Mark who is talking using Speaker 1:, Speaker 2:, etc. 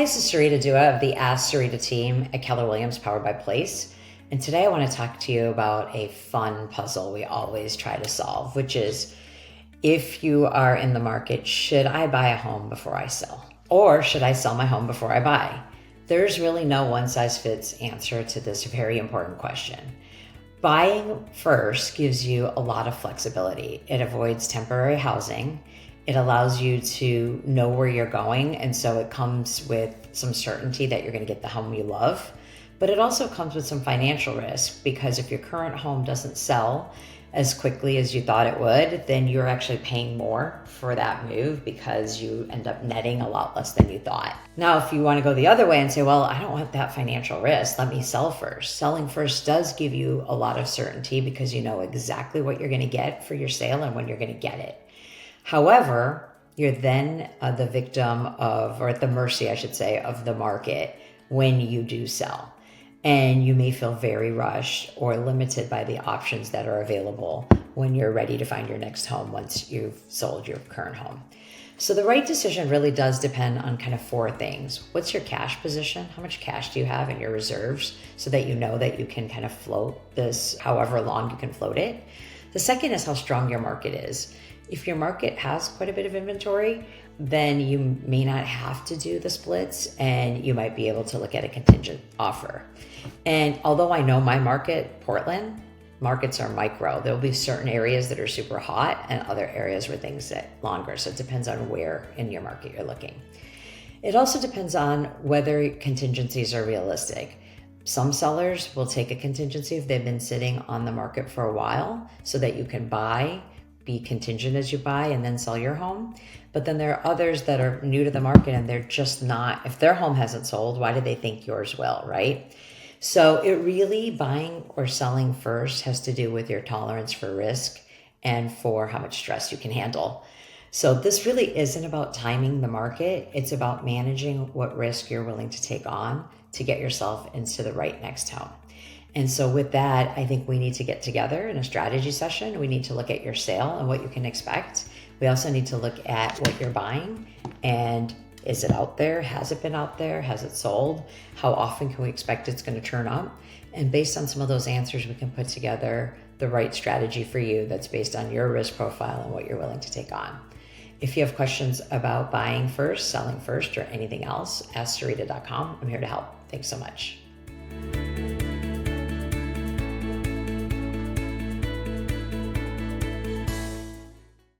Speaker 1: this is Sarita Dua of the Ask Sarita team at Keller Williams, powered by Place. And today I want to talk to you about a fun puzzle we always try to solve, which is, if you are in the market, should I buy a home before I sell? Or should I sell my home before I buy? There's really no one-size-fits answer to this very important question. Buying first gives you a lot of flexibility. It avoids temporary housing. It allows you to know where you're going, and so it comes with some certainty that you're going to get the home you love. But it also comes with some financial risk, because if your current home doesn't sell as quickly as you thought it would, then you're actually paying more for that move because you end up netting a lot less than you thought. Now, if you want to go the other way and say, well, I don't want that financial risk, let me sell first. Selling first does give you a lot of certainty because you know exactly what you're going to get for your sale and when you're going to get it. However, you're then the victim of, or at the mercy, I should say, of the market when you do sell. And you may feel very rushed or limited by the options that are available when you're ready to find your next home once you've sold your current home. So the right decision really does depend on kind of four things. What's your cash position? How much cash do you have in your reserves so that you know that you can kind of float this however long you can float it? The second is how strong your market is. If your market has quite a bit of inventory, then you may not have to do the splits and you might be able to look at a contingent offer. And although I know my market, Portland, markets are micro. There'll be certain areas that are super hot and other areas where things sit longer. So it depends on where in your market you're looking. It also depends on whether contingencies are realistic. Some sellers will take a contingency if they've been sitting on the market for a while so that you can be contingent as you buy and then sell your home. But then there are others that are new to the market and they're just not, if their home hasn't sold, why do they think yours will, right? So it really, buying or selling first has to do with your tolerance for risk and for how much stress you can handle. So this really isn't about timing the market. It's about managing what risk you're willing to take on to get yourself into the right next home. And so with that, I think we need to get together in a strategy session. We need to look at your sale and what you can expect. We also need to look at what you're buying and is it out there? Has it been out there? Has it sold? How often can we expect it's going to turn up? And based on some of those answers, we can put together the right strategy for you that's based on your risk profile and what you're willing to take on. If you have questions about buying first, selling first, or anything else, ask Sarita.com. I'm here to help. Thanks so much.